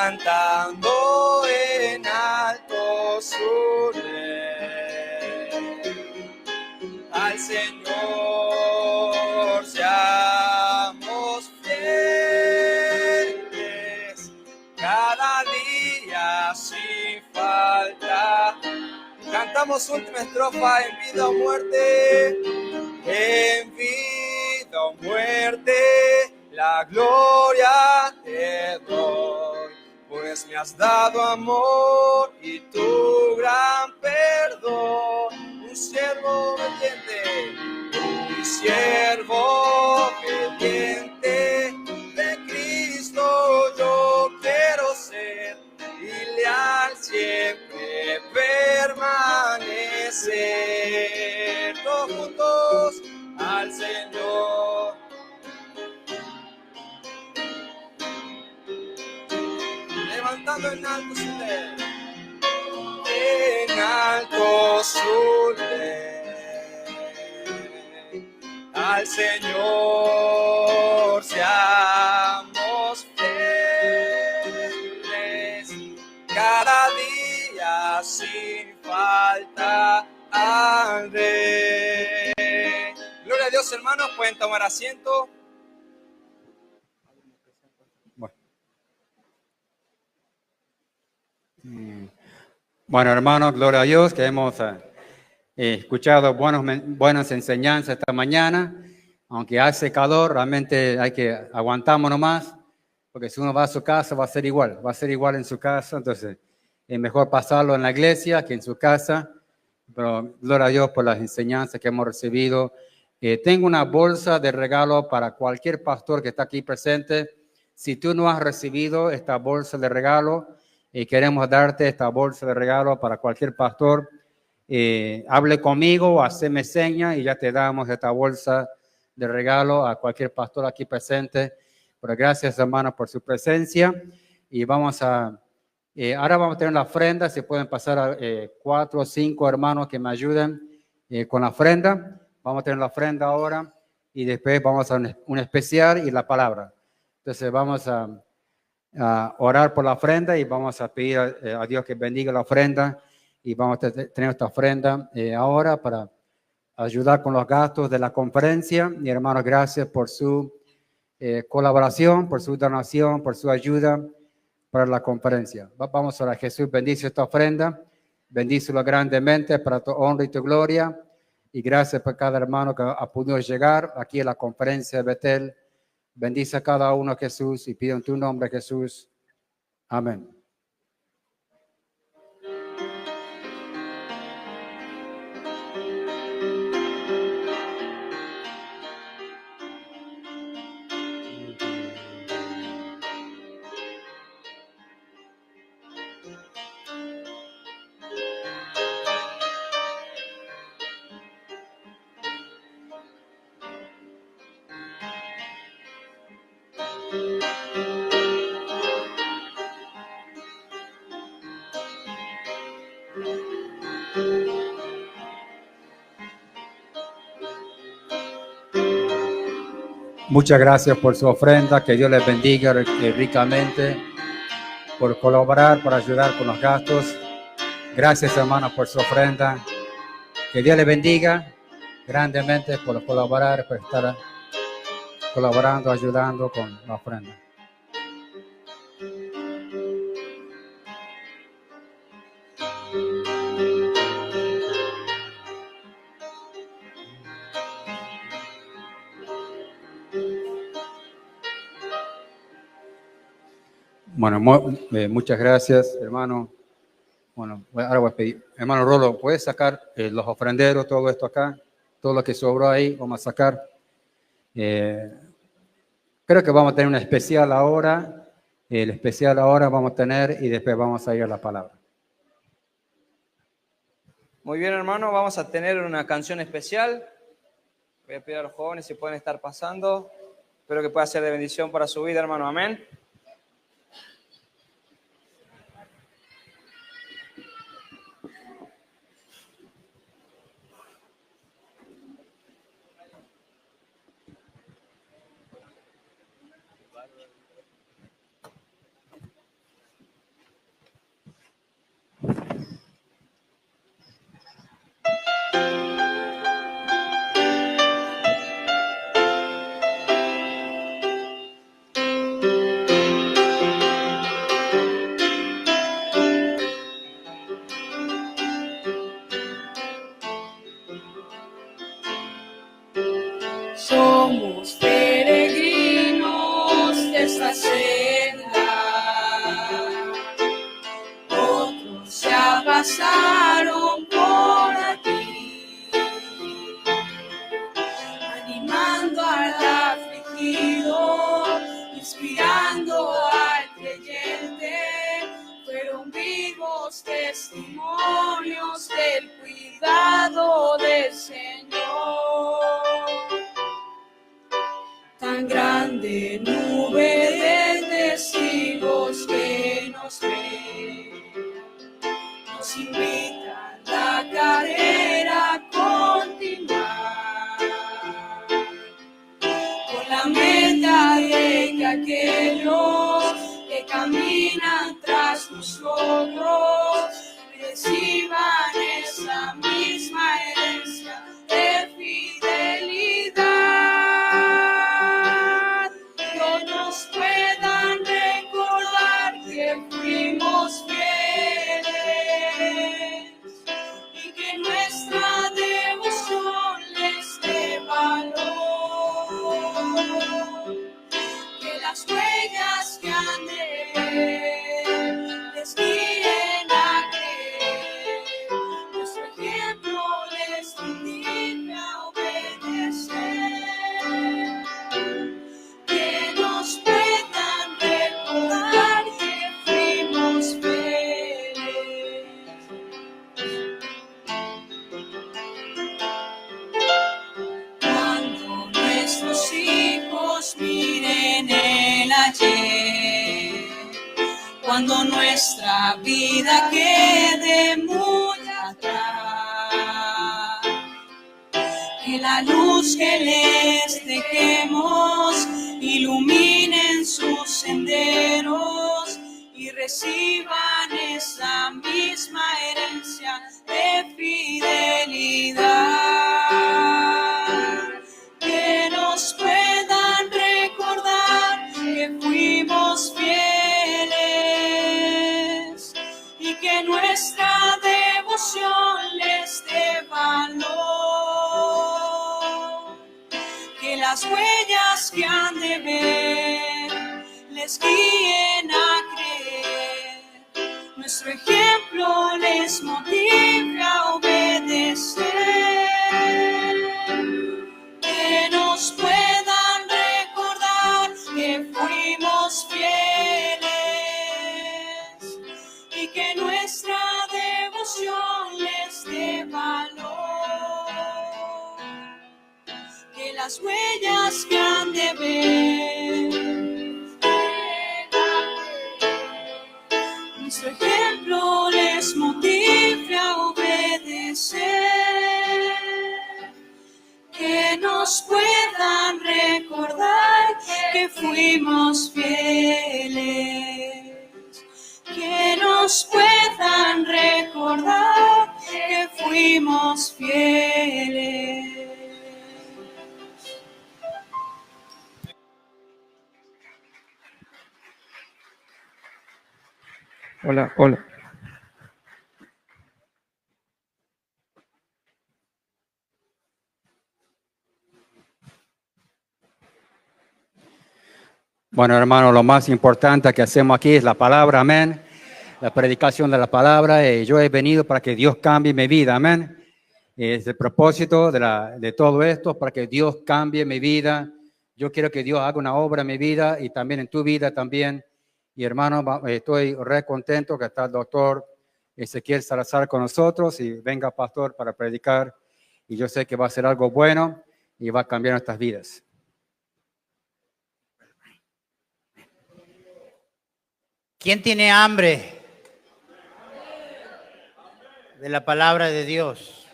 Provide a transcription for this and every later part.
cantando en alto su ley. Al Señor seamos fieles, cada día sin falta. Cantamos última estrofa: en vida o muerte, en vida o muerte, la gloria te doy, pues me has dado amor y tu gran perdón. Un siervo obediente, un siervo obediente de Cristo yo quiero ser, y leal siempre permanecer. Todos juntos al Señor. Levantando en alto su ley, en alto su ley. Al Señor seamos fieles, cada día sin falta al Rey. Gloria a Dios, hermanos, pueden tomar asiento. Bueno, hermanos, gloria a Dios, que hemos escuchado buenas enseñanzas esta mañana. Aunque hace calor, realmente hay que aguantamos nomás, porque si uno va a su casa va a ser igual en su casa. Entonces es mejor pasarlo en la iglesia que en su casa. Pero gloria a Dios por las enseñanzas que hemos recibido. Tengo una bolsa de regalo para cualquier pastor que está aquí presente. Si tú no has recibido esta bolsa de regalo, queremos darte esta bolsa de regalo para cualquier pastor. Hable conmigo o haceme seña y ya te damos esta bolsa de regalo a cualquier pastor aquí presente. Pero gracias, hermanos, por su presencia. Y ahora vamos a tener la ofrenda. Si pueden pasar a 4 o 5 hermanos que me ayuden con la ofrenda. Vamos a tener la ofrenda ahora y después vamos a un especial y la palabra. Entonces vamos a orar por la ofrenda y vamos a pedir a Dios que bendiga la ofrenda, y vamos a tener esta ofrenda ahora para ayudar con los gastos de la conferencia. Y hermanos, gracias por su colaboración, por su donación, por su ayuda para la conferencia. Vamos a orar. Jesús, bendice esta ofrenda, bendícelo grandemente para tu honra y tu gloria, y gracias por cada hermano que ha podido llegar aquí a la conferencia de Betel. Bendice a cada uno, Jesús, y pido en tu nombre, Jesús. Amén. Muchas gracias por su ofrenda. Que Dios les bendiga ricamente por colaborar, por ayudar con los gastos. Gracias, hermanos, por su ofrenda. Que Dios les bendiga grandemente por colaborar, por estar colaborando, ayudando con la ofrenda. Bueno, muchas gracias, hermano. Bueno, ahora voy a pedir, hermano Rolo, ¿puedes sacar los ofrenderos, todo esto acá? Todo lo que sobró ahí, vamos a sacar. Creo que vamos a tener un especial ahora. El especial ahora vamos a tener y después vamos a ir a la palabra. Muy bien, hermano, vamos a tener una canción especial. Voy a pedir a los jóvenes si pueden estar pasando. Espero que pueda ser de bendición para su vida, hermano. Amén. demos testimonios del cuidado del Señor. Tan grande nube de testigos que nos ven, nos invita la carrera a continuar, con la meta de que aquellos que caminan tras nosotros reciban esa misma herencia de fidelidad. No nos puedan recordar que fuimos fieles y que nuestra devoción les dé valor, que las huellas que han de ver les guíen a creer, nuestro ejemplo les invite a obedecer, que nos puedan recordar que fuimos fieles. Cuando nuestros hijos miren el ayer, cuando nuestra vida quede muy atrás, que la luz que les dejemos iluminen sus senderos y reciban esa misma herencia de fidelidad, que nos puedan recordar que fuimos fieles y que nuestra devoción les dé valor, que las huellas que han de ver les guíen a creer, nuestro ejemplo les motive a obedecer, que nos puedan recordar que fuimos fieles y que nuestra devoción les dé valor, que las huellas que han de ver nuestro ejemplo les motive a obedecer, que nos puedan recordar que fuimos fieles, que nos puedan recordar que fuimos fieles. Hola, hola. Bueno, hermano, lo más importante que hacemos aquí es la palabra, amén. La predicación de la palabra. Yo he venido para que Dios cambie mi vida, amén. Es el propósito de todo esto, para que Dios cambie mi vida. Yo quiero que Dios haga una obra en mi vida y también en tu vida también. Y hermano, estoy re contento que está el doctor Ezequiel Salazar con nosotros y venga pastor para predicar. Y yo sé que va a ser algo bueno y va a cambiar nuestras vidas. ¿Quién tiene hambre de la palabra de Dios?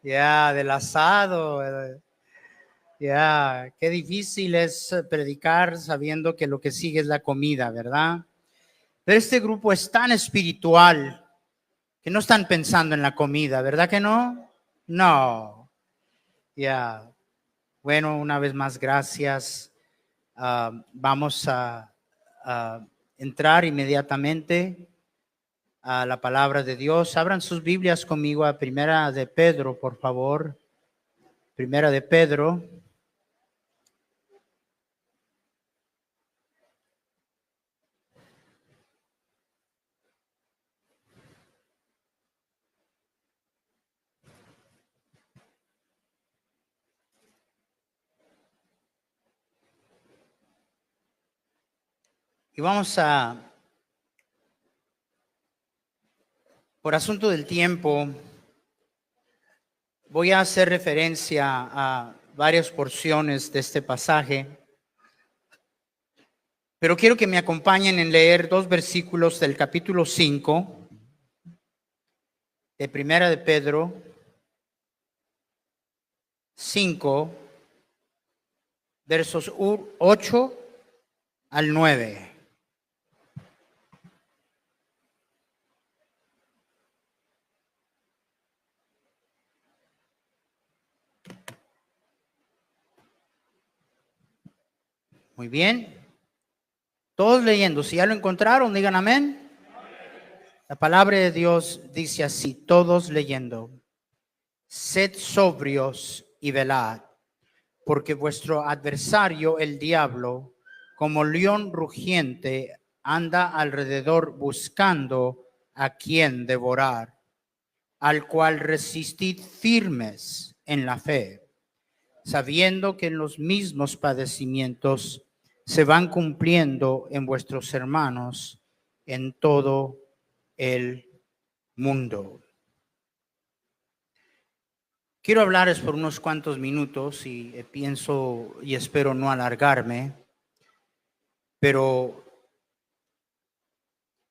Ya, del asado. Ya, qué difícil es predicar sabiendo que lo que sigue es la comida, ¿verdad? Pero este grupo es tan espiritual que no están pensando en la comida, ¿verdad que no? No. Ya. Bueno, una vez más, gracias. Vamos a entrar inmediatamente a la palabra de Dios. Abran sus Biblias conmigo a Primera de Pedro, por favor. Primera de Pedro. Y vamos a Por asunto del tiempo, voy a hacer referencia a varias porciones de este pasaje, pero quiero que me acompañen en leer 2 versículos del capítulo 5 de Primera de Pedro 5, versos 8 al 9. Muy bien. Todos leyendo. Si ya lo encontraron, digan amén. La palabra de Dios dice así, todos leyendo. Sed sobrios y velad, porque vuestro adversario, el diablo, como león rugiente, anda alrededor buscando a quien devorar, al cual resistid firmes en la fe, sabiendo que los mismos padecimientos se van cumpliendo en vuestros hermanos en todo el mundo. Quiero hablarles por unos cuantos minutos y pienso y espero no alargarme, pero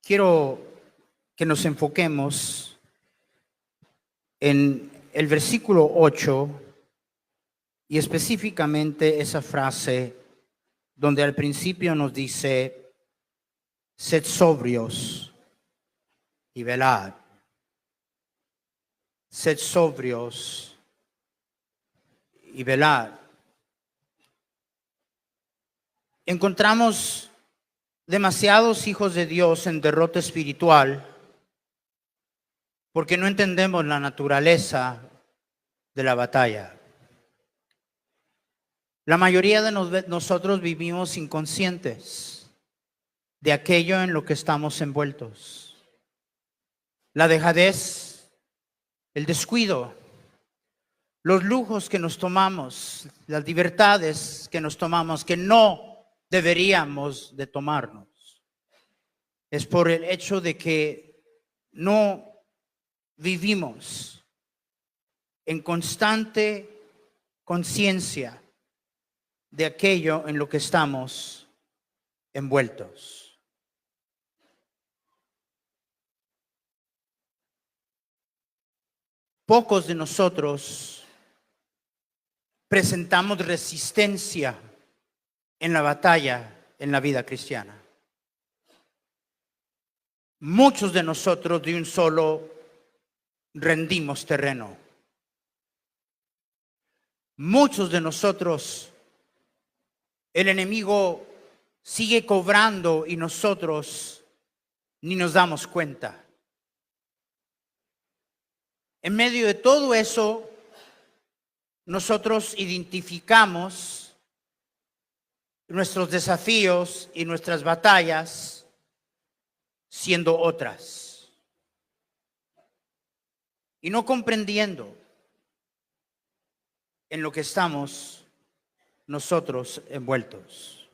quiero que nos enfoquemos en el versículo 8 y específicamente esa frase donde al principio nos dice, sed sobrios y velad. Sed sobrios y velad. Encontramos demasiados hijos de Dios en derrota espiritual porque no entendemos la naturaleza de la batalla. La mayoría de nosotros vivimos inconscientes de aquello en lo que estamos envueltos. La dejadez, el descuido, los lujos que nos tomamos, las libertades que nos tomamos, que no deberíamos de tomarnos. Es por el hecho de que no vivimos en constante conciencia de aquello en lo que estamos envueltos. Pocos de nosotros presentamos resistencia en la batalla en la vida cristiana. Muchos de nosotros de un solo rendimos terreno. Muchos de nosotros el enemigo sigue cobrando y nosotros ni nos damos cuenta. En medio de todo eso, nosotros identificamos nuestros desafíos y nuestras batallas siendo otras. Y no comprendiendo en lo que estamos nosotros envueltos.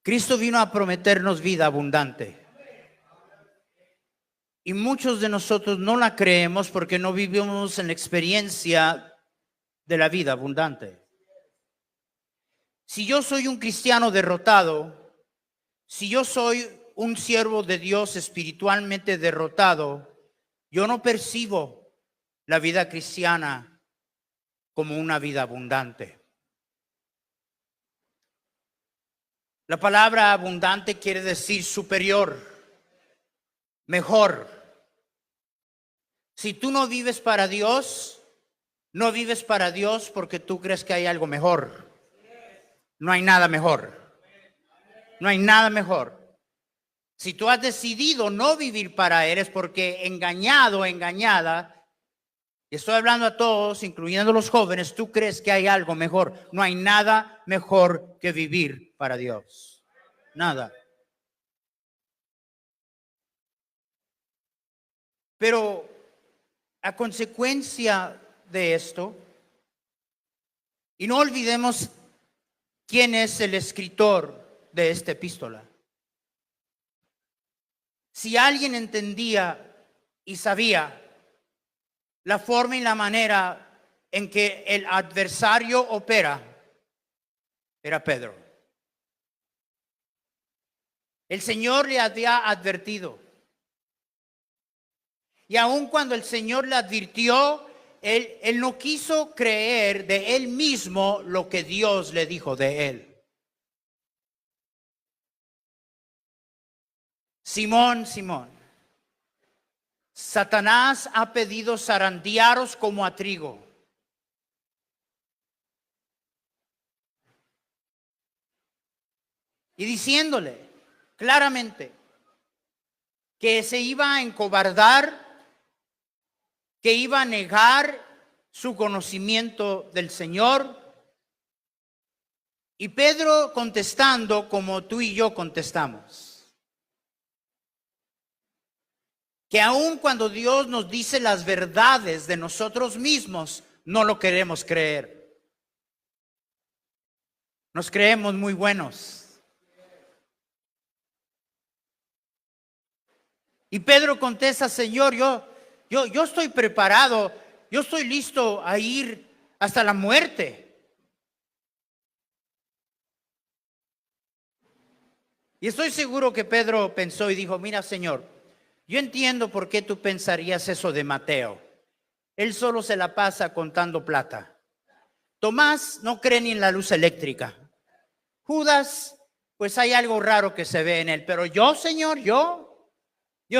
Cristo vino a prometernos vida abundante. Y muchos de nosotros no la creemos porque no vivimos en la experiencia de la vida abundante. Si yo soy un cristiano derrotado, si yo soy un siervo de Dios espiritualmente derrotado, yo no percibo la vida cristiana como una vida abundante. La palabra abundante quiere decir superior, mejor. Si tú no vives para Dios, no vives para Dios porque tú crees que hay algo mejor. No hay nada mejor. No hay nada mejor. Si tú has decidido no vivir para Él es porque engañado, engañada, y estoy hablando a todos, incluyendo los jóvenes, tú crees que hay algo mejor. No hay nada mejor que vivir para Dios. Nada. Pero a consecuencia de esto, y no olvidemos quién es el escritor de esta epístola. si alguien entendía y sabía la forma y la manera en que el adversario opera, era Pedro. El Señor le había advertido. Y aun cuando el Señor le advirtió, él no quiso creer de él mismo lo que Dios le dijo de él. Simón, Simón, Satanás ha pedido zarandearos como a trigo. Y diciéndole claramente que se iba a encobardar, que iba a negar su conocimiento del Señor. Y Pedro contestando como tú y yo contestamos. Que aun cuando Dios nos dice las verdades de nosotros mismos, no lo queremos creer. Nos creemos muy buenos. Y Pedro contesta, Señor, yo estoy preparado, yo estoy listo a ir hasta la muerte. Y estoy seguro que Pedro pensó y dijo, mira, Señor, yo entiendo por qué tú pensarías eso de Mateo. Él solo se la pasa contando plata. Tomás no cree ni en la luz eléctrica. Judas, pues hay algo raro que se ve en él. Pero yo, Señor, yo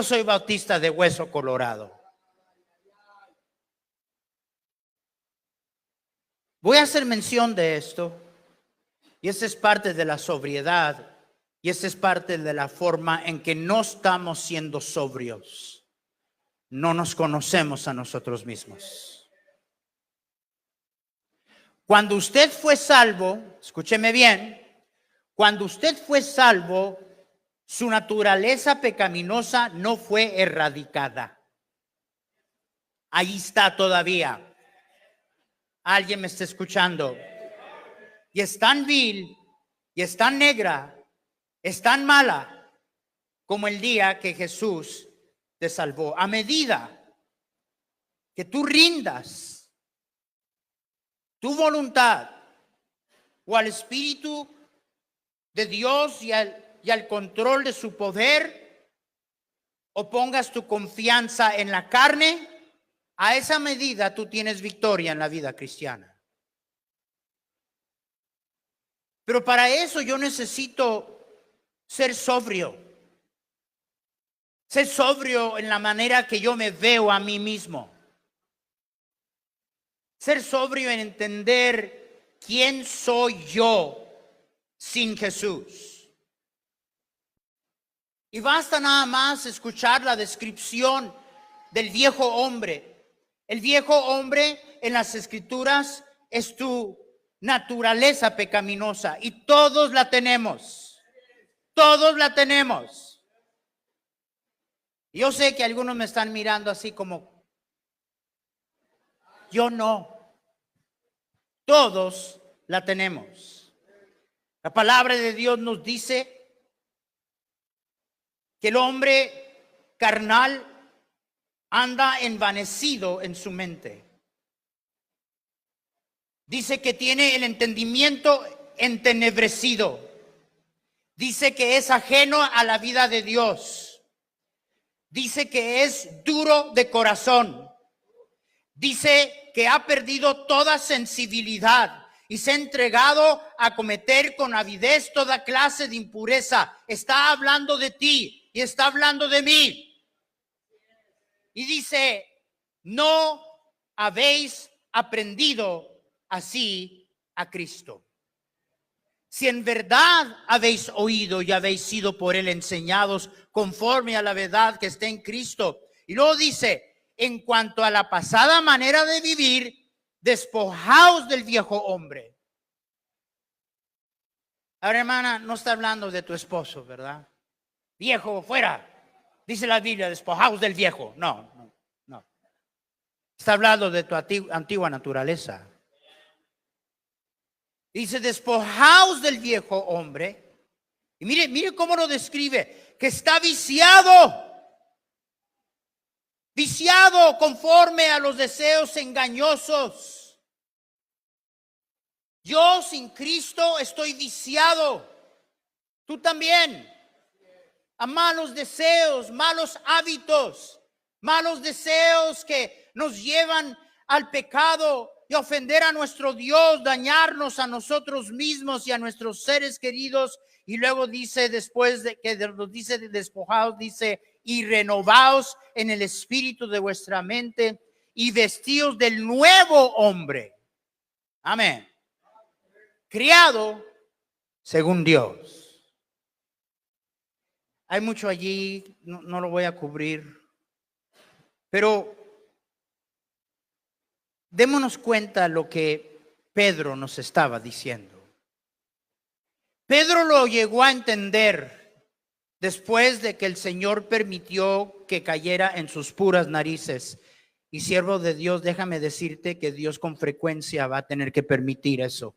soy bautista de hueso colorado. Voy a hacer mención de esto. Y esta es parte de la sobriedad. Y esta es parte de la forma en que no estamos siendo sobrios. No nos conocemos a nosotros mismos. Cuando usted fue salvo, escúcheme bien, cuando usted fue salvo, su naturaleza pecaminosa no fue erradicada. Ahí está todavía. Alguien me está escuchando. Y es tan vil, y es tan negra, es tan mala como el día que Jesús te salvó. A medida que tú rindas tu voluntad o al Espíritu de Dios y al control de su poder, o pongas tu confianza en la carne, a esa medida tú tienes victoria en la vida cristiana. Pero para eso yo necesito ser sobrio. Ser sobrio en la manera que yo me veo a mí mismo. Ser sobrio en entender quién soy yo sin Jesús. Y basta nada más escuchar la descripción del viejo hombre. El viejo hombre en las Escrituras es tu naturaleza pecaminosa y todos la tenemos. Todos la tenemos. Yo sé que algunos me están mirando así como, yo no. Todos la tenemos. La palabra de Dios nos dice que el hombre carnal anda envanecido en su mente. Dice que tiene el entendimiento entenebrecido. Dice que es ajeno a la vida de Dios. Dice que es duro de corazón. Dice que ha perdido toda sensibilidad y se ha entregado a cometer con avidez toda clase de impureza. Está hablando de ti y está hablando de mí. Y dice, no habéis aprendido así a Cristo. Si en verdad habéis oído y habéis sido por él enseñados conforme a la verdad que está en Cristo. Y luego dice, en cuanto a la pasada manera de vivir, despojaos del viejo hombre. Ahora, hermana, no está hablando de tu esposo, ¿verdad? Viejo, fuera. Dice la Biblia, despojaos del viejo. No. Está hablando de tu antigua naturaleza. Dice, despojaos del viejo hombre. Y mire cómo lo describe, que está viciado viciado conforme a los deseos engañosos. Yo sin Cristo estoy viciado. Tú también. A malos deseos, malos hábitos, malos deseos que nos llevan al pecado y ofender a nuestro Dios, dañarnos a nosotros mismos y a nuestros seres queridos. Y luego dice, después de que nos dice despojados, dice, y renovaos en el espíritu de vuestra mente y vestidos del nuevo hombre. Amén. Criado según Dios. Hay mucho allí, no lo voy a cubrir, pero démonos cuenta lo que Pedro nos estaba diciendo. Pedro lo llegó a entender después de que el Señor permitió que cayera en sus puras narices. Y siervo de Dios, déjame decirte que Dios con frecuencia va a tener que permitir eso.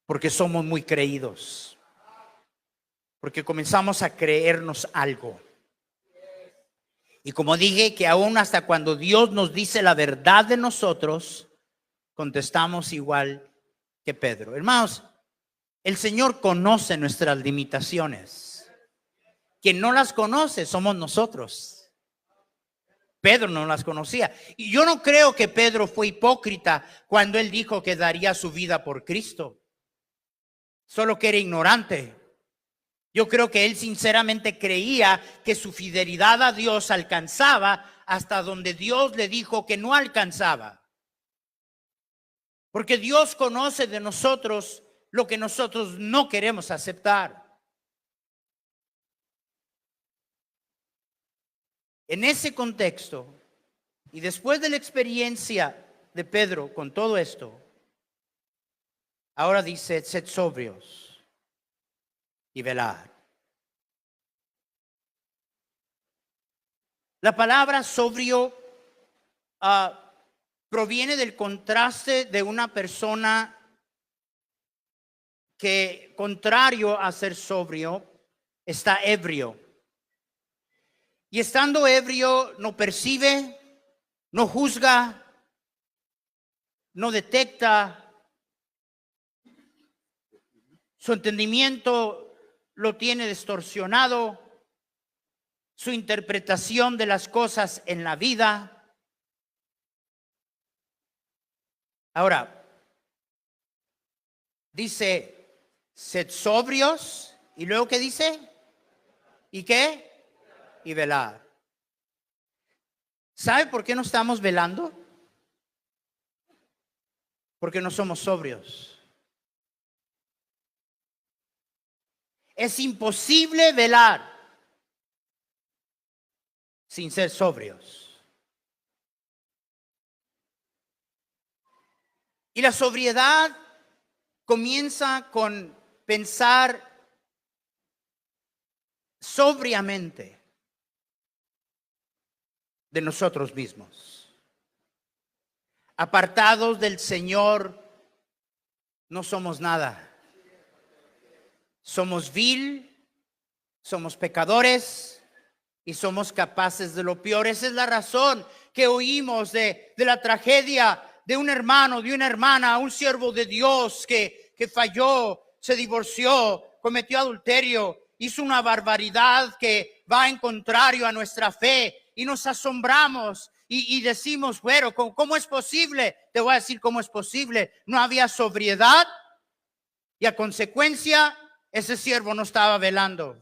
Porque somos muy creídos. Porque comenzamos a creernos algo. Y como dije, que aún hasta cuando Dios nos dice la verdad de nosotros, contestamos igual que Pedro. Hermanos, el Señor conoce nuestras limitaciones. Quien no las conoce somos nosotros. Pedro no las conocía. Y yo no creo que Pedro fue hipócrita cuando él dijo que daría su vida por Cristo. Solo que era ignorante. Yo creo que él sinceramente creía que su fidelidad a Dios alcanzaba hasta donde Dios le dijo que no alcanzaba. Porque Dios conoce de nosotros lo que nosotros no queremos aceptar. En ese contexto, y después de la experiencia de Pedro con todo esto, ahora dice, sed sobrios y velar. La palabra sobrio proviene del contraste de una persona que, contrario a ser sobrio, está ebrio. Y estando ebrio no percibe, no juzga, no detecta. Su entendimiento lo tiene distorsionado, su interpretación de las cosas en la vida. Ahora, dice, sed sobrios, y luego ¿qué dice? ¿Y qué? Y velar. ¿Sabe por qué no estamos velando? Porque no somos sobrios. Es imposible velar sin ser sobrios. Y la sobriedad comienza con pensar sobriamente de nosotros mismos. Apartados del Señor, no somos nada. Somos vil, somos pecadores y somos capaces de lo peor. Esa es la razón que oímos de la tragedia de un hermano, de una hermana, un siervo de Dios que falló, se divorció, cometió adulterio, hizo una barbaridad que va en contrario a nuestra fe y nos asombramos y decimos, bueno, ¿cómo es posible? Te voy a decir cómo es posible. No había sobriedad y a consecuencia ese siervo no estaba velando.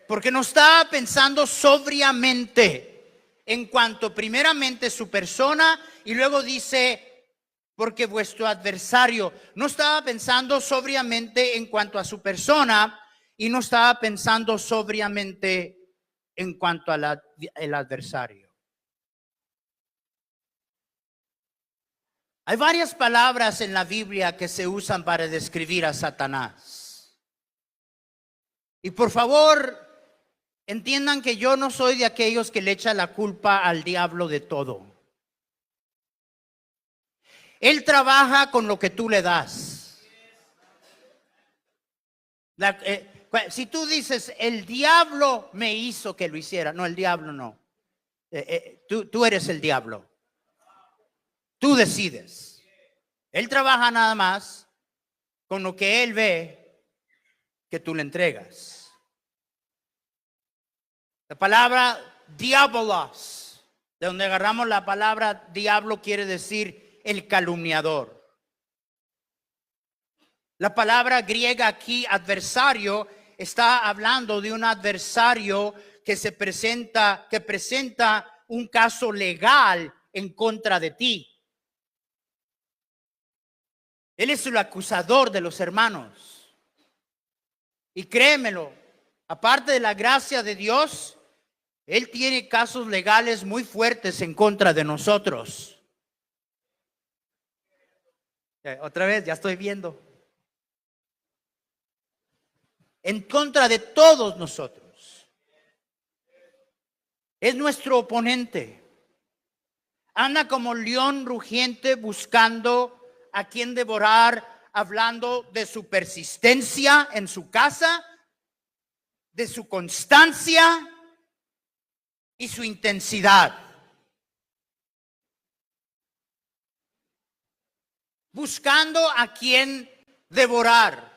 Porque no estaba pensando sobriamente en cuanto primeramente su persona y luego dice, porque vuestro adversario. No estaba pensando sobriamente en cuanto a su persona y no estaba pensando sobriamente en cuanto al adversario. Hay varias palabras en la Biblia que se usan para describir a Satanás. Y por favor, entiendan que yo no soy de aquellos que le echan la culpa al diablo de todo. Él trabaja con lo que tú le das. Si tú dices, el diablo me hizo que lo hiciera. No, el diablo no. Tú eres el diablo. Tú decides. Él trabaja nada más con lo que él ve que tú le entregas. La palabra diabolos, de donde agarramos la palabra diablo, quiere decir el calumniador. La palabra griega aquí, adversario, está hablando de un adversario que presenta un caso legal en contra de ti. Él es el acusador de los hermanos. Y créemelo, aparte de la gracia de Dios, Él tiene casos legales muy fuertes en contra de nosotros. Otra vez, ya estoy viendo. En contra de todos nosotros. Es nuestro oponente. Anda como león rugiente buscando a quien devorar, hablando de su persistencia en su casa, de su constancia y su intensidad. Buscando a quien devorar.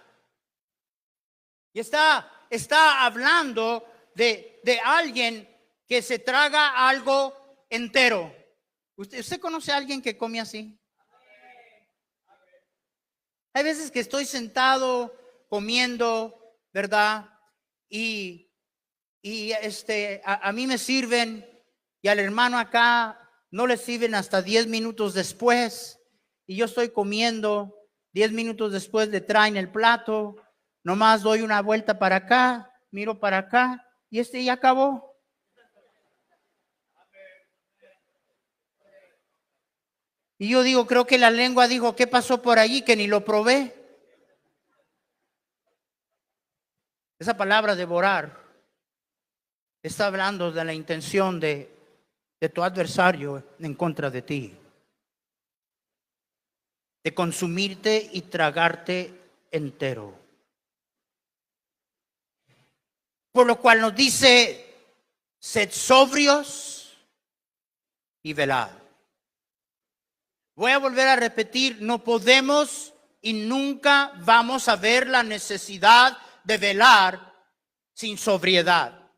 Y está hablando de alguien que se traga algo entero. ¿Usted conoce a alguien que come así? Hay veces que estoy sentado comiendo, ¿verdad? Y a mí me sirven y al hermano acá no le sirven hasta 10 minutos después. Y yo estoy comiendo, 10 minutos después le traen el plato. Nomás doy una vuelta para acá, miro para acá y ya acabó. Y yo digo, creo que la lengua dijo, ¿qué pasó por allí? Que ni lo probé. Esa palabra devorar está hablando de la intención de tu adversario en contra de ti. De consumirte y tragarte entero. Por lo cual nos dice, sed sobrios y velad. Voy a volver a repetir, no podemos y nunca vamos a ver la necesidad de velar sin sobriedad.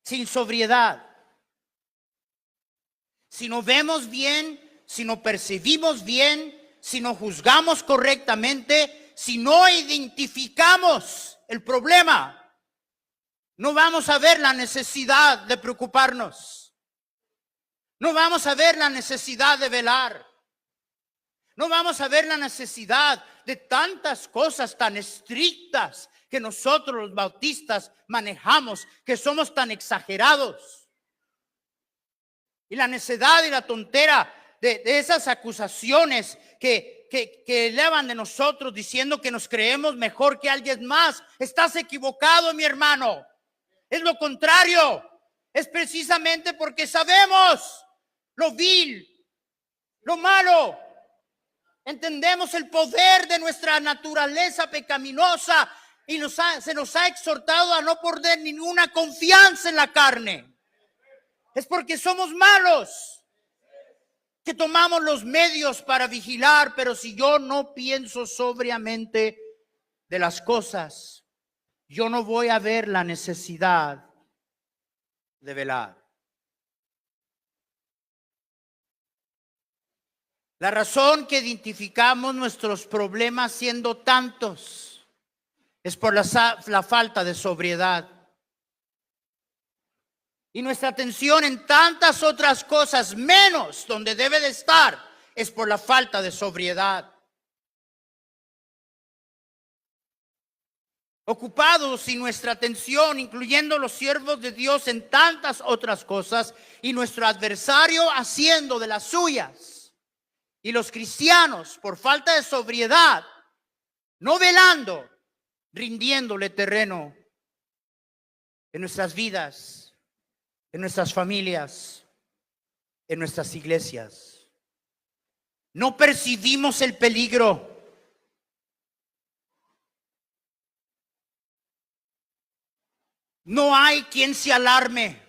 Sin sobriedad. Si no vemos bien, si no percibimos bien, si no juzgamos correctamente, si no identificamos el problema, no vamos a ver la necesidad de preocuparnos. No vamos a ver la necesidad de velar. No vamos a ver la necesidad de tantas cosas tan estrictas que nosotros los bautistas manejamos, que somos tan exagerados. Y la necedad y la tontera de esas acusaciones que elevan de nosotros diciendo que nos creemos mejor que alguien más. Estás equivocado, mi hermano. Es lo contrario. Es precisamente porque sabemos lo vil, lo malo. Entendemos el poder de nuestra naturaleza pecaminosa y se nos ha exhortado a no poner ninguna confianza en la carne. Es porque somos malos que tomamos los medios para vigilar, pero si yo no pienso sobriamente de las cosas, yo no voy a ver la necesidad de velar. La razón que identificamos nuestros problemas siendo tantos es por la falta de sobriedad. Y nuestra atención en tantas otras cosas menos donde debe de estar es por la falta de sobriedad. Ocupados y nuestra atención, incluyendo los siervos de Dios, en tantas otras cosas y nuestro adversario haciendo de las suyas. Y los cristianos, por falta de sobriedad, no velando, rindiéndole terreno en nuestras vidas, en nuestras familias, en nuestras iglesias. No percibimos el peligro. no hay quien se alarme.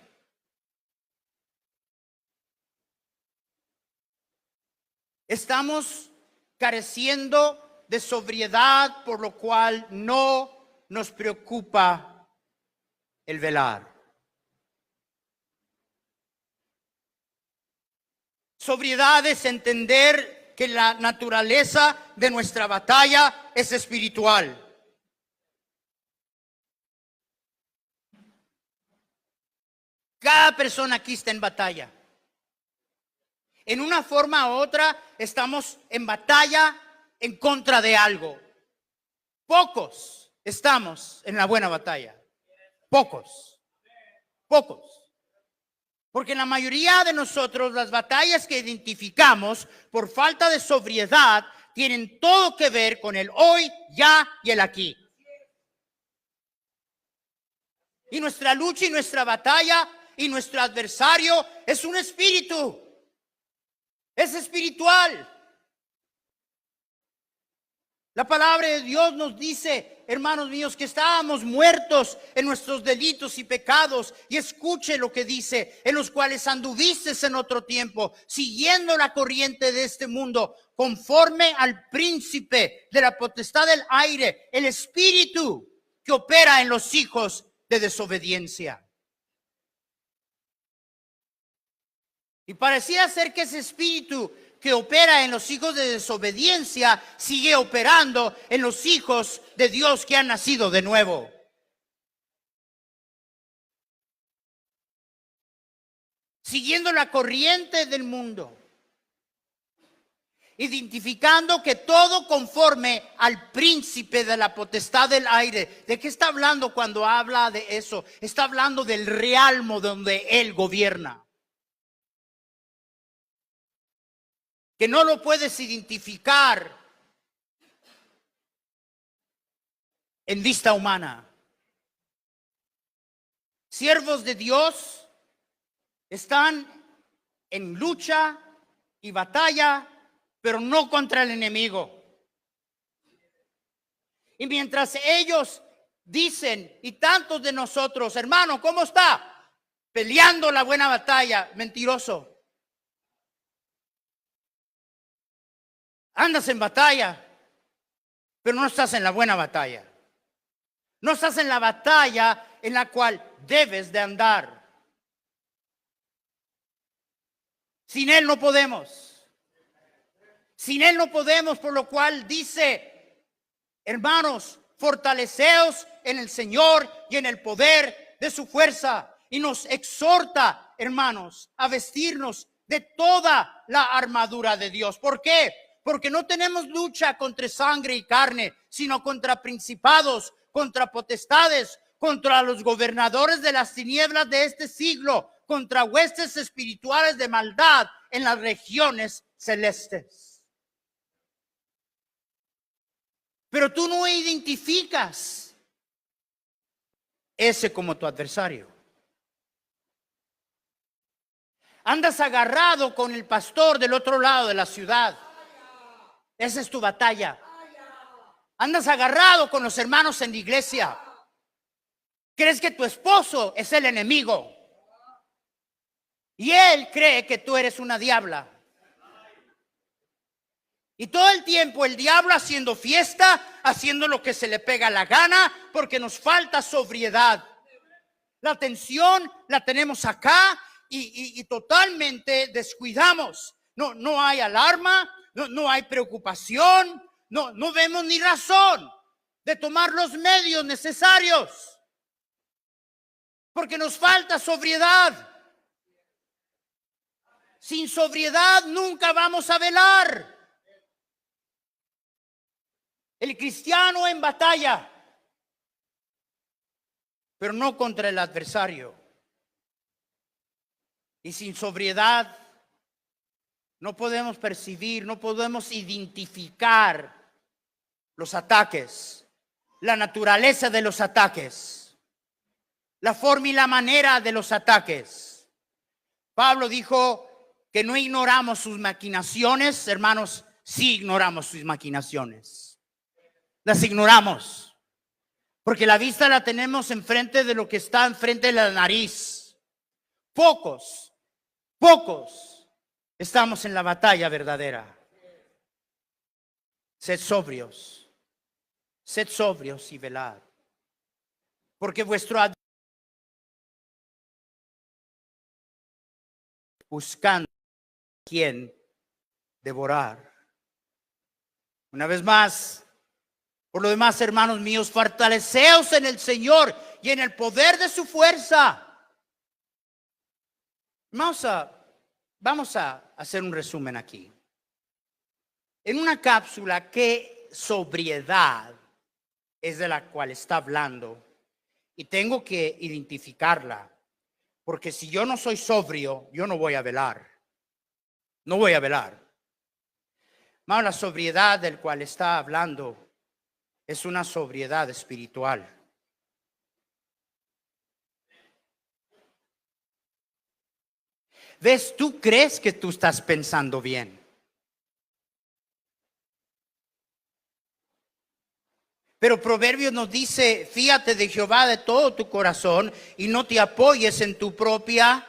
Estamos careciendo de sobriedad, por lo cual no nos preocupa el velar. Sobriedad es entender que la naturaleza de nuestra batalla es espiritual. Cada persona aquí está en batalla. En una forma u otra estamos en batalla en contra de algo. Pocos estamos en la buena batalla. Pocos. Porque la mayoría de nosotros las batallas que identificamos por falta de sobriedad tienen todo que ver con el hoy, ya y el aquí. Y nuestra lucha y nuestra batalla y nuestro adversario es un espíritu. Es espiritual. La palabra de Dios nos dice, hermanos míos, que estábamos muertos en nuestros delitos y pecados. Y escuche lo que dice, en los cuales anduviste en otro tiempo, siguiendo la corriente de este mundo, conforme al príncipe de la potestad del aire, el espíritu que opera en los hijos de desobediencia. Y parecía ser que ese espíritu que opera en los hijos de desobediencia sigue operando en los hijos de Dios que han nacido de nuevo. Siguiendo la corriente del mundo. Identificando que todo conforme al príncipe de la potestad del aire. ¿De qué está hablando cuando habla de eso? Está hablando del realmo donde él gobierna. Que no lo puedes identificar en vista humana. Siervos de Dios están en lucha y batalla, pero no contra el enemigo. Y mientras ellos dicen, y tantos de nosotros, hermano, ¿cómo está? Peleando la buena batalla, mentiroso. Andas en batalla, pero no estás en la buena batalla. No estás en la batalla en la cual debes de andar. Sin Él no podemos. Sin Él no podemos, por lo cual dice, hermanos, fortaleceos en el Señor y en el poder de su fuerza. Y nos exhorta, hermanos, a vestirnos de toda la armadura de Dios. ¿Por qué? Porque no tenemos lucha contra sangre y carne, sino contra principados, contra potestades, contra los gobernadores de las tinieblas de este siglo, contra huestes espirituales de maldad en las regiones celestes. Pero tú no identificas ese como tu adversario. Andas agarrado con el pastor del otro lado de la ciudad. Esa es tu batalla. Andas agarrado con los hermanos en la iglesia. Crees que tu esposo es el enemigo. Y él cree que tú eres una diabla. Y todo el tiempo el diablo haciendo fiesta, haciendo lo que se le pega la gana, porque nos falta sobriedad. La atención la tenemos acá y totalmente descuidamos. No hay alarma. No hay preocupación, no vemos ni razón de tomar los medios necesarios, porque nos falta sobriedad. Sin sobriedad nunca vamos a velar. El cristiano en batalla, pero no contra el adversario. Y sin sobriedad no podemos percibir, no podemos identificar los ataques, la naturaleza de los ataques, la forma y la manera de los ataques. Pablo dijo que no ignoramos sus maquinaciones. Hermanos, sí ignoramos sus maquinaciones. Las ignoramos. Porque la vista la tenemos enfrente de lo que está enfrente de la nariz. Pocos estamos en la batalla verdadera. Sed sobrios y velad. Porque vuestro adversario buscando quien devorar. Una vez más, por lo demás, hermanos míos, fortaleceos en el Señor y en el poder de su fuerza. Vamos a hacer un resumen aquí. En una cápsula, ¿qué sobriedad es de la cual está hablando? Y tengo que identificarla. Porque si yo no soy sobrio, yo no voy a velar. No voy a velar. Hermano, la sobriedad del cual está hablando es una sobriedad espiritual. ¿Ves? Tú crees que tú estás pensando bien. Pero Proverbios nos dice, fíate de Jehová de todo tu corazón y no te apoyes en tu propia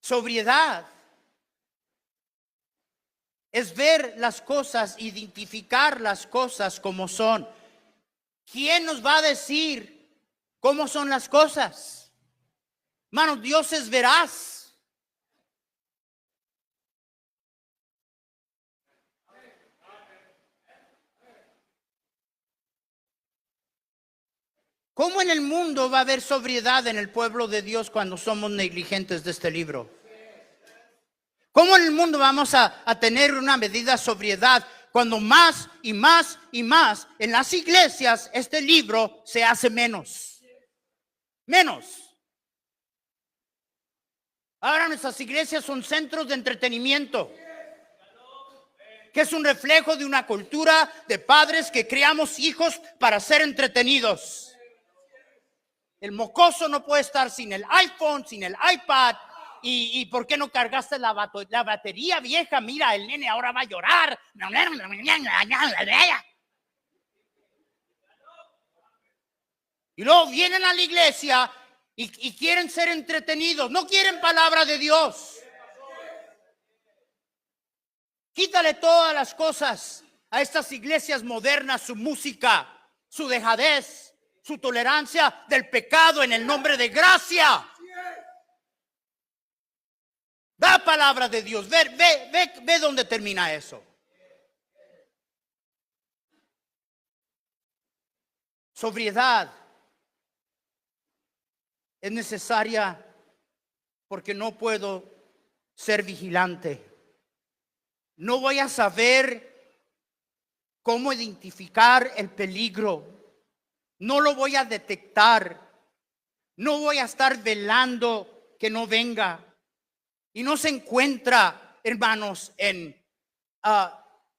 sobriedad. Es ver las cosas, identificar las cosas como son. ¿Quién nos va a decir cómo son las cosas? Hermanos, Dios es veraz. ¿Cómo en el mundo va a haber sobriedad en el pueblo de Dios cuando somos negligentes de este libro? ¿Cómo en el mundo vamos a tener una medida de sobriedad cuando más y más y más en las iglesias este libro se hace menos? Menos. Ahora nuestras iglesias son centros de entretenimiento, que es un reflejo de una cultura de padres que criamos hijos para ser entretenidos. El mocoso no puede estar sin el iPhone, sin el iPad. ¿Y por qué no cargaste la batería vieja? Mira, el nene ahora va a llorar. Y luego vienen a la iglesia y quieren ser entretenidos. No quieren palabra de Dios. Quítale todas las cosas a estas iglesias modernas, su música, su dejadez, su tolerancia del pecado en el nombre de gracia. Da palabra de Dios. Ve dónde termina eso. Sobriedad es necesaria porque no puedo ser vigilante. No voy a saber cómo identificar el peligro. No lo voy a detectar. No voy a estar velando que no venga. Y no se encuentra, hermanos, en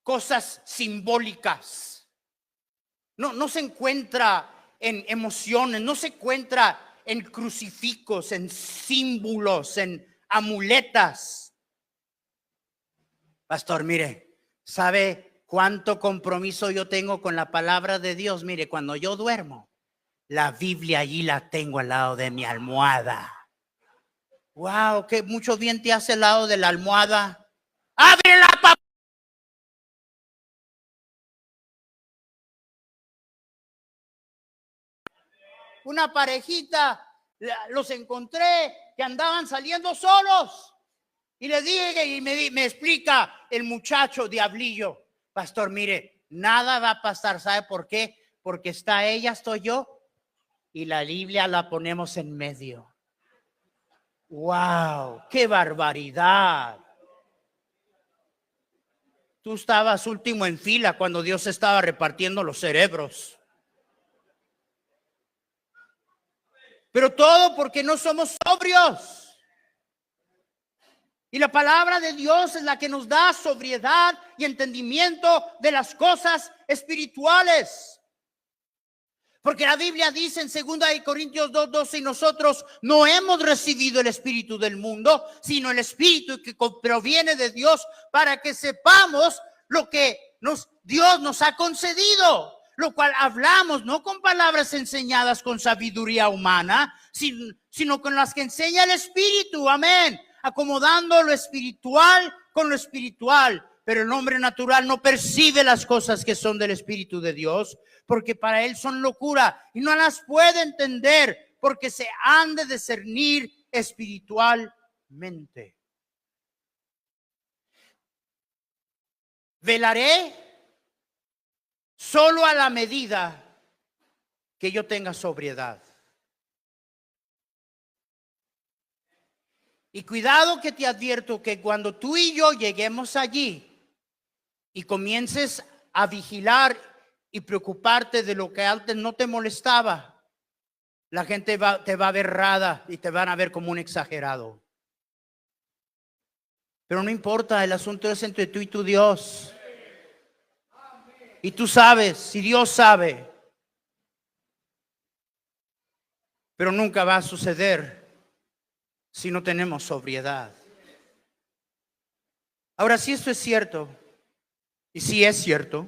cosas simbólicas. No se encuentra en emociones. No se encuentra en crucifijos, en símbolos, en amuletas. Pastor, mire, ¿sabe cuánto compromiso yo tengo con la palabra de Dios? Mire, cuando yo duermo, la Biblia allí la tengo al lado de mi almohada. Wow, que mucho bien te hace al lado de la almohada. ¡Ábrela, papá! Una parejita, los encontré que andaban saliendo solos. Y le dije, y me explica el muchacho diablillo, pastor, mire, nada va a pasar, ¿sabe por qué? Porque está ella, estoy yo, y la Biblia la ponemos en medio. ¡Wow! ¡Qué barbaridad! Tú estabas último en fila cuando Dios estaba repartiendo los cerebros. Pero todo porque no somos sobrios. Y la palabra de Dios es la que nos da sobriedad y entendimiento de las cosas espirituales. Porque la Biblia dice en 2 Corintios 2:12, y nosotros no hemos recibido el espíritu del mundo, sino el espíritu que proviene de Dios, para que sepamos lo que Dios nos ha concedido, lo cual hablamos no con palabras enseñadas con sabiduría humana, sino con las que enseña el Espíritu, amén, acomodando lo espiritual con lo espiritual. Pero el hombre natural no percibe las cosas que son del Espíritu de Dios, porque para él son locura y no las puede entender, porque se han de discernir espiritualmente. Velaré solo a la medida que yo tenga sobriedad. Y cuidado, que te advierto que cuando tú y yo lleguemos allí y comiences a vigilar y preocuparte de lo que antes no te molestaba, la gente te va a ver rara y te van a ver como un exagerado. Pero no importa, el asunto es entre tú y tu Dios. Y tú sabes, y Dios sabe. Pero nunca va a suceder si no tenemos sobriedad. Ahora, si esto es cierto, y si es cierto,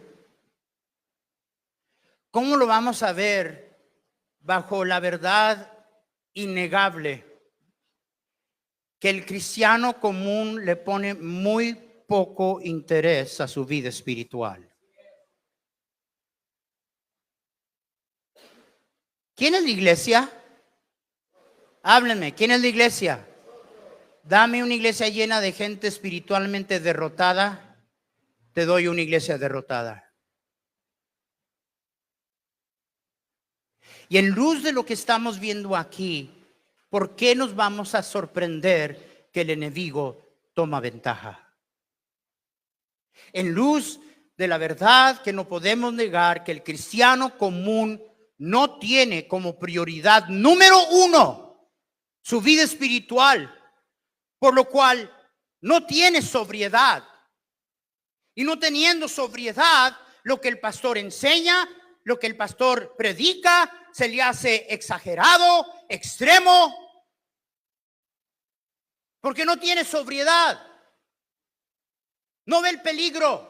¿cómo lo vamos a ver bajo la verdad innegable que el cristiano común le pone muy poco interés a su vida espiritual? ¿Quién es la iglesia? Háblenme, ¿quién es la iglesia? Dame una iglesia llena de gente espiritualmente derrotada, te doy una iglesia derrotada. Y en luz de lo que estamos viendo aquí, ¿por qué nos vamos a sorprender que el enemigo toma ventaja? En luz de la verdad que no podemos negar, que el cristiano común no tiene como prioridad número uno su vida espiritual, por lo cual no tiene sobriedad. Y no teniendo sobriedad, lo que el pastor enseña, lo que el pastor predica, se le hace exagerado, extremo, porque no tiene sobriedad. No ve el peligro.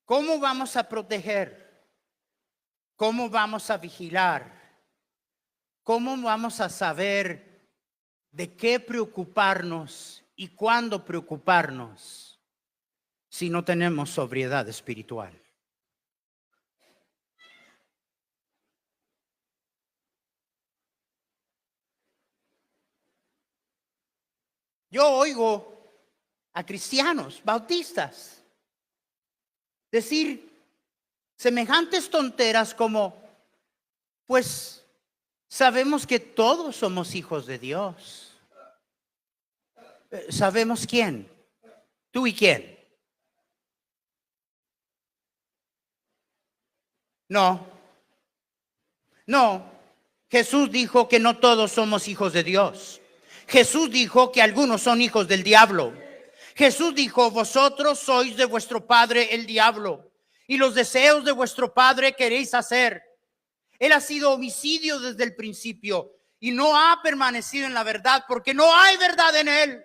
¿Cómo vamos a proteger? ¿Cómo vamos a vigilar? ¿Cómo vamos a saber de qué preocuparnos y cuándo preocuparnos si no tenemos sobriedad espiritual? Yo oigo a cristianos bautistas decir semejantes tonteras como, pues sabemos que todos somos hijos de Dios. ¿Sabemos quién? ¿Tú y quién? No. Jesús dijo que no todos somos hijos de Dios. Jesús dijo que algunos son hijos del diablo. Jesús dijo, vosotros sois de vuestro padre el diablo, y los deseos de vuestro padre queréis hacer. Él ha sido homicidio desde el principio y no ha permanecido en la verdad porque no hay verdad en él.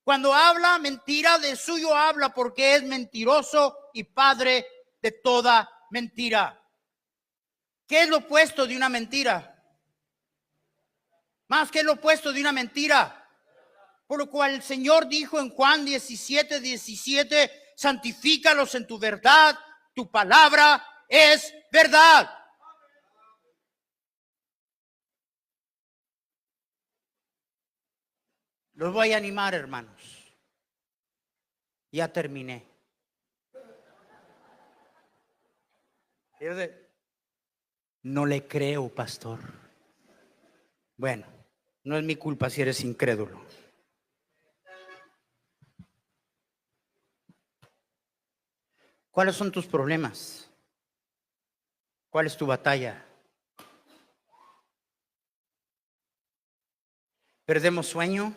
Cuando habla mentira, de suyo habla, porque es mentiroso y padre de toda mentira. ¿Qué es lo opuesto de una mentira? Más que lo opuesto de una mentira. Por lo cual el Señor dijo en Juan 17:17, santifícalos en tu verdad, tu palabra es verdad. Los voy a animar, hermanos. Ya terminé. No le creo, pastor. Bueno, no es mi culpa si eres incrédulo. ¿Cuáles son tus problemas? ¿Cuál es tu batalla? ¿Perdemos sueño?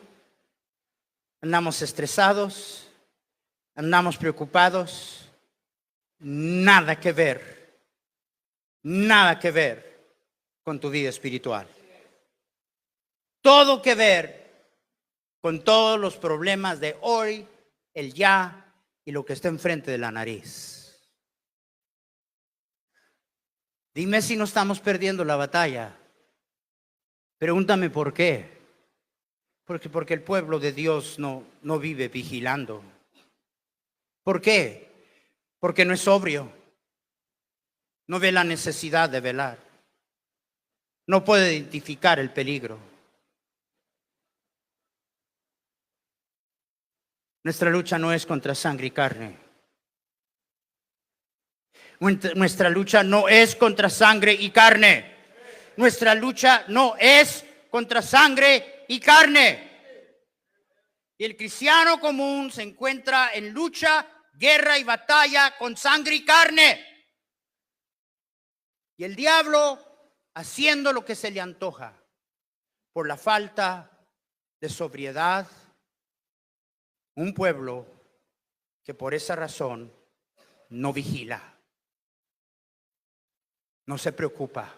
¿Andamos estresados? andamos preocupados, nada que ver con tu vida espiritual. Todo que ver con todos los problemas de hoy, el ya y lo que está enfrente de la nariz. Dime si no estamos perdiendo la batalla. Pregúntame por qué. Porque el pueblo de Dios no vive vigilando. ¿Por qué? Porque no es sobrio. No ve la necesidad de velar. No puede identificar el peligro. Nuestra lucha no es contra sangre y carne. Nuestra lucha no es contra sangre y carne. Nuestra lucha no es contra sangre y carne. Y el cristiano común se encuentra en lucha, guerra y batalla con sangre y carne. Y el diablo haciendo lo que se le antoja por la falta de sobriedad. Un pueblo que por esa razón no vigila, no se preocupa.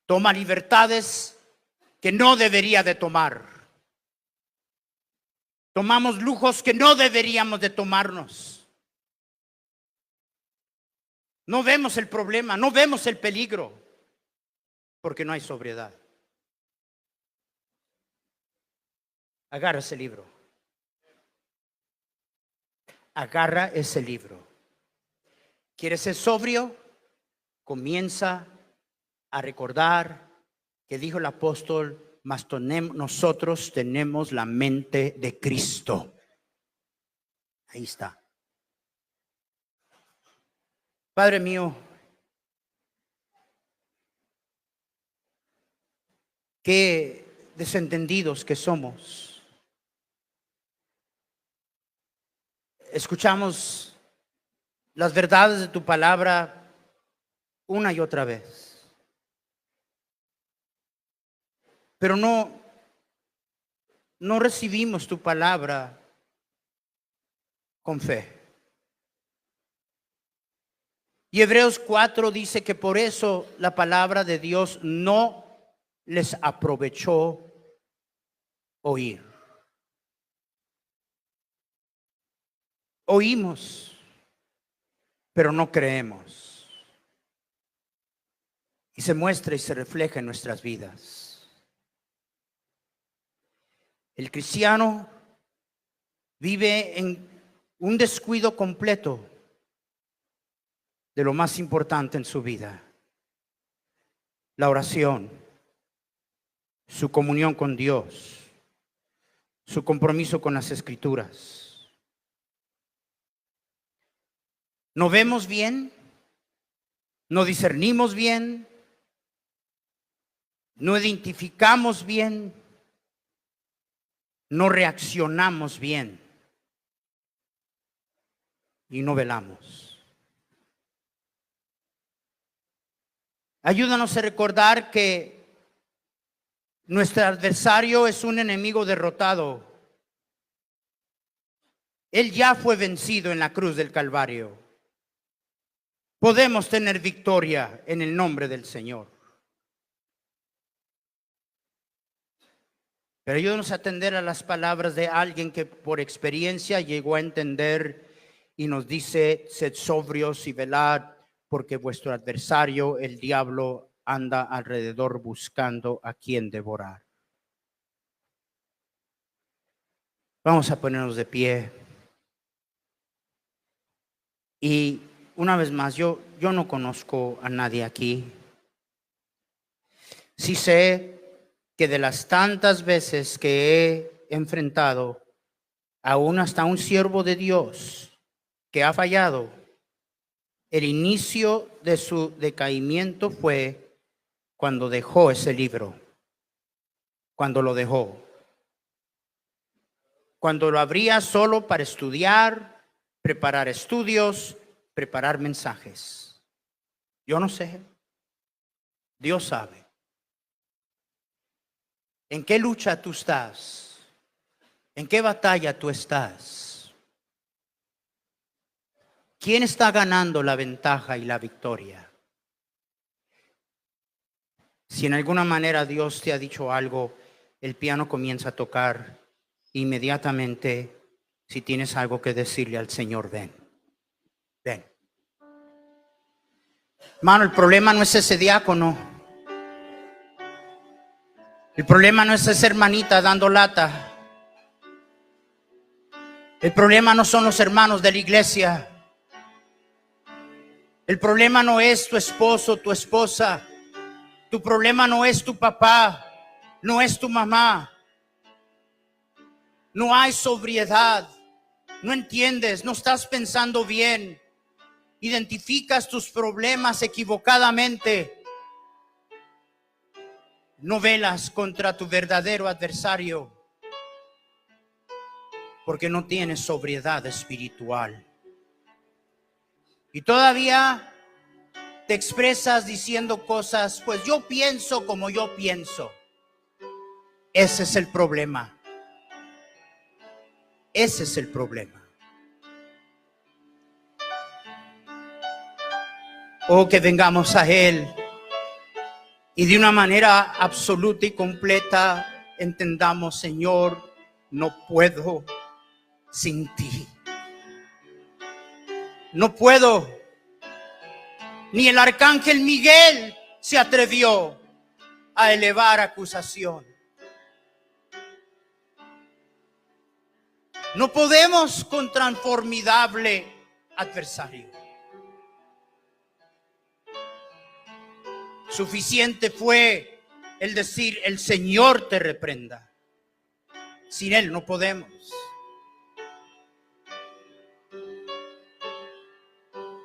Toma libertades que no debería de tomar. Tomamos lujos que no deberíamos de tomarnos. No vemos el problema, no vemos el peligro, porque no hay sobriedad. Agarra ese libro. Agarra ese libro. ¿Quieres ser sobrio? Comienza a recordar que dijo el apóstol, mas nosotros tenemos la mente de Cristo. Ahí está. Padre mío, qué desentendidos que somos. Escuchamos las verdades de tu palabra una y otra vez, pero no recibimos tu palabra con fe. Y Hebreos 4 dice que por eso la palabra de Dios no les aprovechó oír. Oímos, pero no creemos. Y se muestra y se refleja en nuestras vidas. El cristiano vive en un descuido completo de lo más importante en su vida: la oración, su comunión con Dios, su compromiso con las Escrituras. No vemos bien, no discernimos bien, no identificamos bien, no reaccionamos bien y no velamos. Ayúdanos a recordar que nuestro adversario es un enemigo derrotado. Él ya fue vencido en la cruz del Calvario. Podemos tener victoria en el nombre del Señor. Pero ayúdanos a atender a las palabras de alguien que por experiencia llegó a entender y nos dice: sed sobrios y velad, porque vuestro adversario, el diablo, anda alrededor buscando a quien devorar. Vamos a ponernos de pie. Y una vez más, yo no conozco a nadie aquí. Sí sé que de las tantas veces que he enfrentado aún hasta un siervo de Dios que ha fallado, el inicio de su decaimiento fue cuando dejó ese libro, cuando lo dejó, cuando lo abría solo para estudiar, preparar estudios, preparar mensajes. Yo no sé, Dios sabe. ¿En qué lucha tú estás? ¿En qué batalla tú estás? ¿Quién está ganando la ventaja y la victoria? Si en alguna manera Dios te ha dicho algo, el piano comienza a tocar inmediatamente. Si tienes algo que decirle al Señor, ven. Ven. Hermano, el problema no es ese diácono. El problema no es esa hermanita dando lata. El problema no son los hermanos de la iglesia. El problema no es tu esposo, tu esposa. Tu problema no es tu papá, no es tu mamá. No hay sobriedad. No entiendes, no estás pensando bien. Identificas tus problemas equivocadamente. No velas contra tu verdadero adversario porque no tienes sobriedad espiritual. Y todavía te expresas diciendo cosas, pues yo pienso como yo pienso. Ese es el problema. Ese es el problema. Oh, que vengamos a Él y de una manera absoluta y completa entendamos, Señor, no puedo sin ti. No puedo. Ni el arcángel Miguel se atrevió a elevar acusación. No podemos contra un formidable adversario. Suficiente fue el decir, el Señor te reprenda. Sin Él no podemos.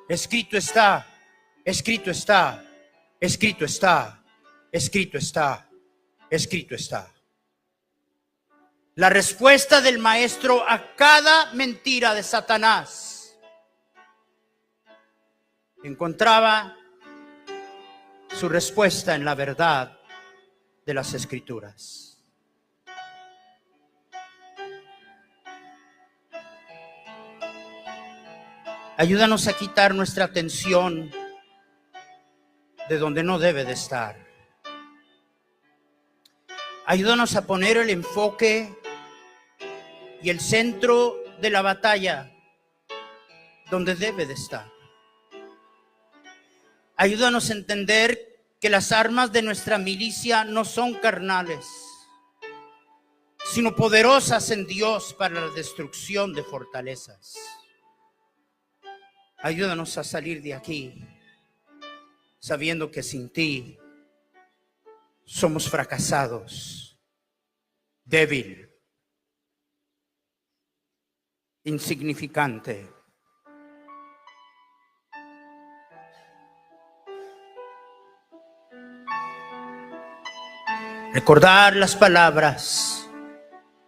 Escrito está, escrito está, escrito está, escrito está, escrito está. La respuesta del maestro a cada mentira de Satanás encontraba su respuesta en la verdad de las Escrituras. Ayúdanos a quitar nuestra atención de donde no debe de estar. Ayúdanos a poner el enfoque y el centro de la batalla donde debe de estar. Ayúdanos a entender que las armas de nuestra milicia no son carnales, sino poderosas en Dios para la destrucción de fortalezas. Ayúdanos a salir de aquí sabiendo que sin ti somos fracasados, débil, insignificante. Recordar las palabras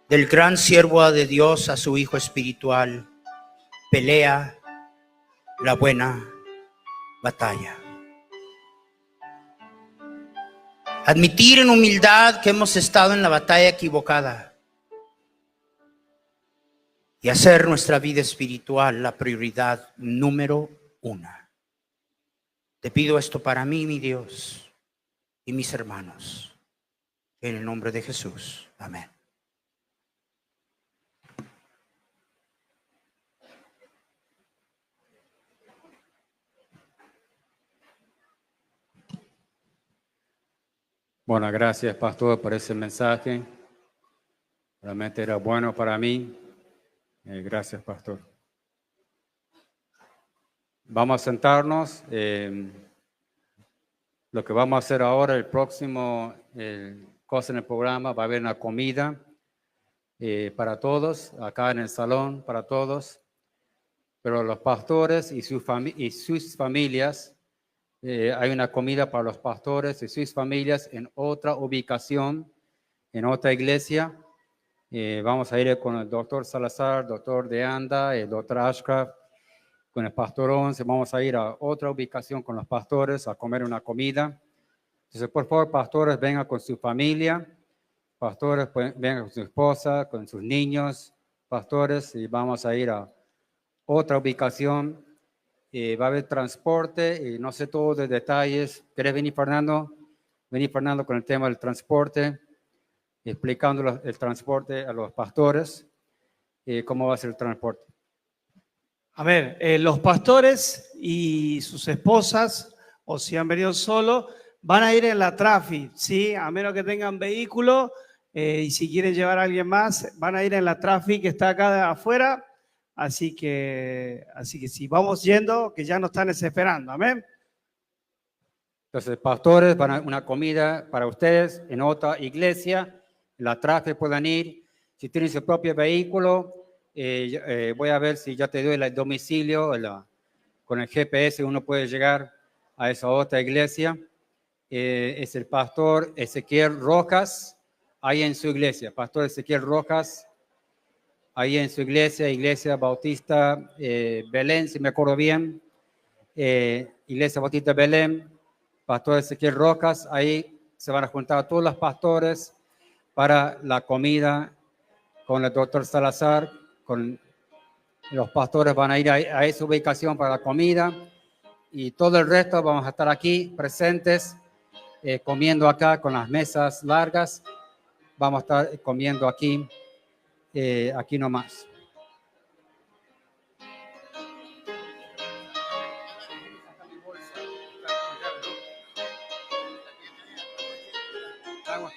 del gran siervo de Dios a su hijo espiritual: pelea la buena batalla. Admitir en humildad que hemos estado en la batalla equivocada y hacer nuestra vida espiritual la prioridad número 1. Te pido esto para mí, mi Dios, y mis hermanos. En el nombre de Jesús. Amén. Bueno, gracias, pastor, por ese mensaje. Realmente era bueno para mí. Gracias, pastor. Vamos a sentarnos. Lo que vamos a hacer ahora, el próximo cosa en el programa, va a haber una comida para todos, acá en el salón, para todos. Pero los pastores y sus familias, hay una comida para los pastores y sus familias en otra ubicación, en otra iglesia. Vamos a ir con el doctor Salazar, doctor De Anda, el doctor Ashcraft, con el pastor 11. Vamos a ir a otra ubicación con los pastores a comer una comida. Entonces, por favor, pastores, vengan con su familia pastores vengan con su esposa, con sus niños, pastores, y vamos a ir a otra ubicación. Va a haber transporte y no sé todos los detalles. ¿Querés venir, Fernando? Venir, Fernando, con el tema del transporte, explicando el transporte a los pastores, cómo va a ser el transporte. A ver, los pastores y sus esposas, o si han venido solos, van a ir en la Trafi, ¿sí? A menos que tengan vehículo, y si quieren llevar a alguien más, van a ir en la Trafi que está acá de afuera. Así que si vamos yendo, que ya nos están esperando, amén. Entonces, pastores, van a una comida para ustedes en otra iglesia, en la Trafi puedan ir. Si tienen su propio vehículo, voy a ver si ya te doy el domicilio, con el GPS uno puede llegar a esa otra iglesia. Es el pastor Ezequiel Rojas, ahí en su iglesia. Pastor Ezequiel Rojas, ahí en su iglesia, Iglesia Bautista Belén, si me acuerdo bien. Iglesia Bautista Belén, Pastor Ezequiel Rojas, ahí se van a juntar todos los pastores para la comida con el doctor Salazar, con los pastores van a ir a esa ubicación para la comida y todo el resto vamos a estar aquí presentes, comiendo acá con las mesas largas, vamos a estar comiendo aquí, aquí nomás. Agua.